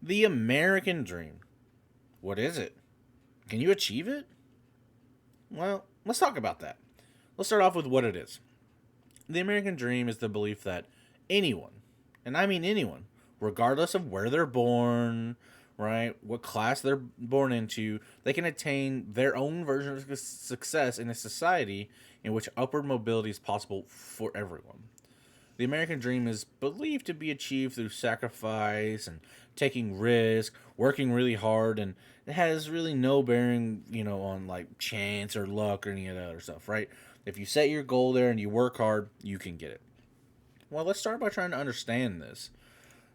The American dream. What is it? Can you achieve it? Well, let's talk about that. Let's start off with what it is. The American dream is the belief that anyone, and I mean anyone, regardless of where they're born, right, what class they're born into, they can attain their own version of success in a society in which upward mobility is possible for everyone. The American dream is believed to be achieved through sacrifice and taking risk, working really hard, and it has really no bearing, on like chance or luck or any of that other stuff, right? If you set your goal there and you work hard, you can get it. Well, let's start by trying to understand this.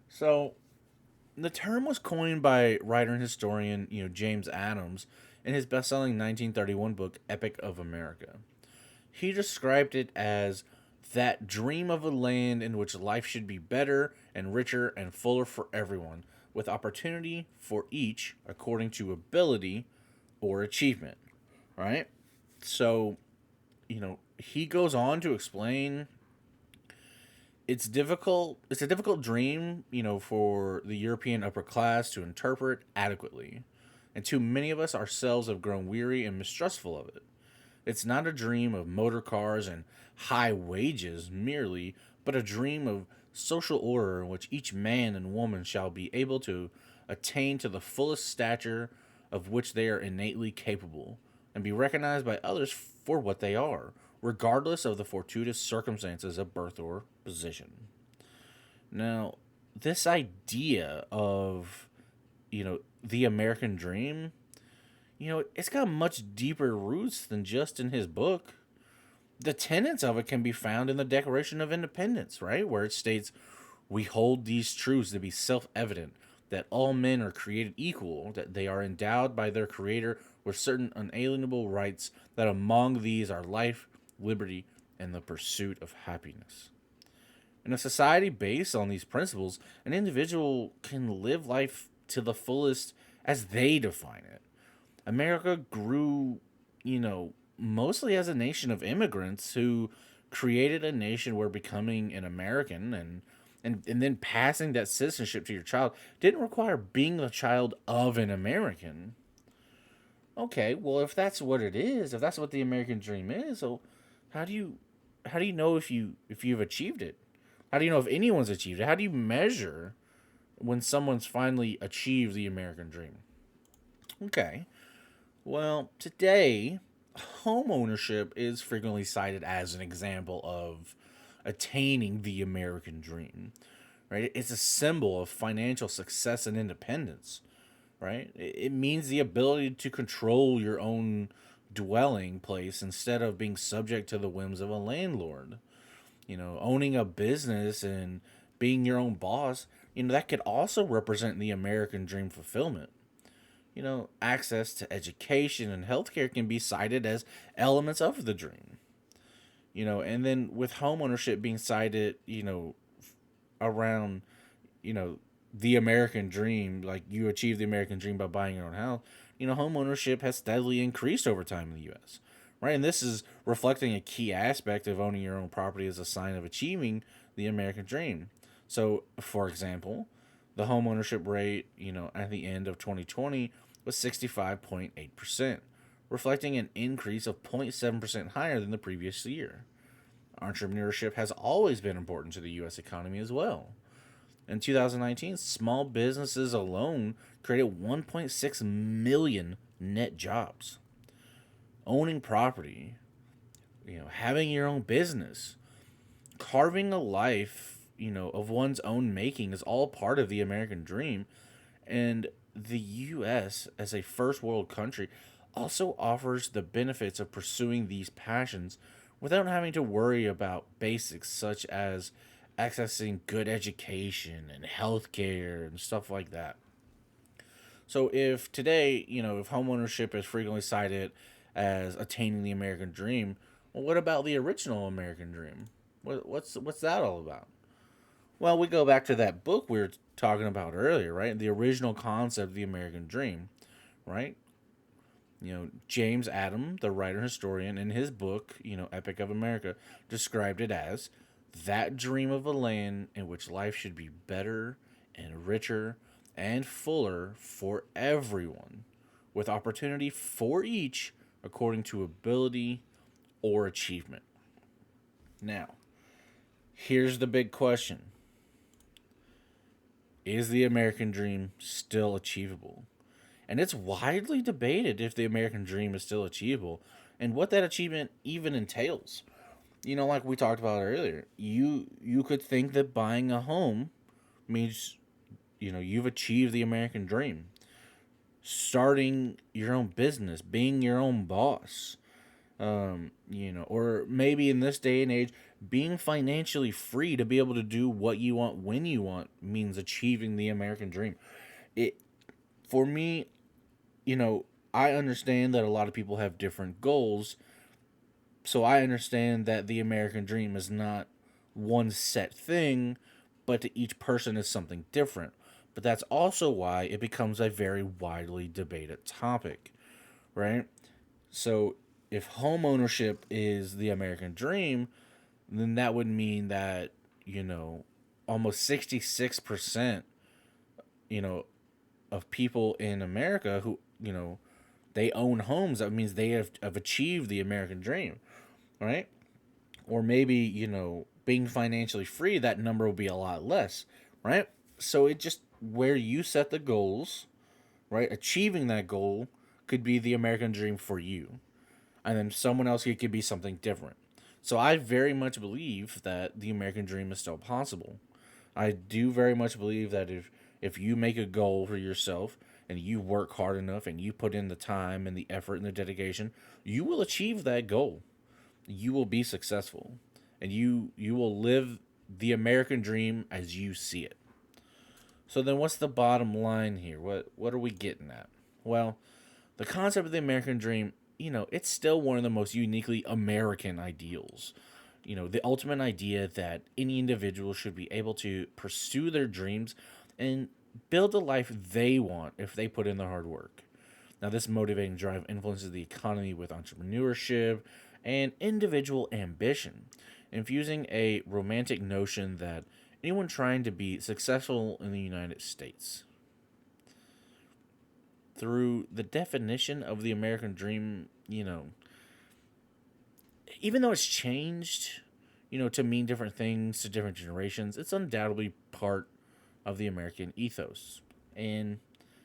So, the term was coined by writer and historian, James Adams in his best-selling 1931 book Epic of America. He described it as that dream of a land in which life should be better and richer and fuller for everyone, with opportunity for each according to ability or achievement. Right? So, he goes on to explain it's a difficult dream, for the European upper class to interpret adequately. And too many of us ourselves have grown weary and mistrustful of it. It's not a dream of motor cars and high wages merely, but a dream of social order in which each man and woman shall be able to attain to the fullest stature of which they are innately capable, and be recognized by others for what they are, regardless of the fortuitous circumstances of birth or position. Now, this idea of, the American dream, it's got much deeper roots than just in his book. The tenets of it can be found in the Declaration of Independence, right? Where it states, "We hold these truths to be self evident that all men are created equal, that they are endowed by their Creator with certain unalienable rights, that among these are life, liberty, and the pursuit of happiness." In a society based on these principles, an individual can live life to the fullest as they define it. America grew, mostly as a nation of immigrants who created a nation where becoming an American and then passing that citizenship to your child didn't require being the child of an American. Okay, well if that's what it is, if that's what the American dream is, so how do you how do you know if you've achieved it? How do you know if anyone's achieved it? How do you measure when someone's finally achieved the American dream? Okay. Well, today, home ownership is frequently cited as an example of attaining the American dream, right? It's a symbol of financial success and independence, right? It means the ability to control your own dwelling place instead of being subject to the whims of a landlord. Owning a business and being your own boss, that could also represent the American dream fulfillment. Access to education and healthcare can be cited as elements of the dream. And then with homeownership being cited, around, you know, the American dream, like you achieve the American dream by buying your own house, homeownership has steadily increased over time in the U.S. Right, and this is reflecting a key aspect of owning your own property as a sign of achieving the American dream. So, for example, the homeownership rate, at the end of 2020 was 65.8%, reflecting an increase of 0.7% higher than the previous year. Entrepreneurship has always been important to the U.S. economy as well. In 2019, small businesses alone created 1.6 million net jobs. Owning property, having your own business, carving a life, of one's own making is all part of the American dream. And the U.S., as a first world country, also offers the benefits of pursuing these passions without having to worry about basics such as accessing good education and healthcare and stuff like that. So if today, if homeownership is frequently cited as attaining the American dream, well, what about the original American dream? What's that all about? Well, we go back to that book we were talking about earlier, right? The original concept of the American dream, right? James Adam, the writer and historian, in his book, Epic of America, described it as that dream of a land in which life should be better and richer and fuller for everyone, with opportunity for each according to ability or achievement. Now, here's the big question: is the American dream still achievable? And it's widely debated if the American dream is still achievable and what that achievement even entails. Like we talked about earlier, you could think that buying a home means you've achieved the American dream. Starting your own business, being your own boss, or maybe in this day and age, being financially free to be able to do what you want when you want means achieving the American dream. It For me, I understand that a lot of people have different goals, so I understand that the American dream is not one set thing, but to each person is something different. But that's also why it becomes a very widely debated topic, right? So if home ownership is the American dream, then that would mean that, almost 66%, you know, of people in America who, they own homes. That means they have achieved the American dream, right? Or maybe, being financially free, that number will be a lot less, right? So it just, where you set the goals, right? Achieving that goal could be the American dream for you. And then someone else, it could be something different. So I very much believe that the American dream is still possible. I do very much believe that if you make a goal for yourself and you work hard enough and you put in the time and the effort and the dedication, you will achieve that goal. You will be successful, and you will live the American dream as you see it. So then what's the bottom line here? What are we getting at? Well, the concept of the American dream, it's still one of the most uniquely American ideals. The ultimate idea that any individual should be able to pursue their dreams and build the life they want if they put in the hard work. Now, this motivating drive influences the economy with entrepreneurship and individual ambition, infusing a romantic notion that anyone trying to be successful in the United States. Through the definition of the American dream, even though it's changed, to mean different things to different generations, it's undoubtedly part of the American ethos. And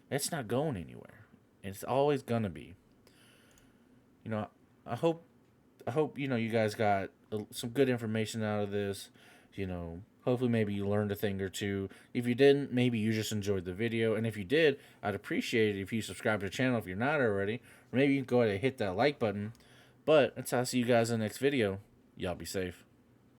it's not going anywhere. It's always gonna be. You know, I hope you guys got some good information out of this. Hopefully maybe you learned a thing or two. If you didn't, maybe you just enjoyed the video. And if you did, I'd appreciate it if you subscribe to the channel if you're not already. Or maybe you can go ahead and hit that like button. But until I see you guys in the next video, y'all be safe.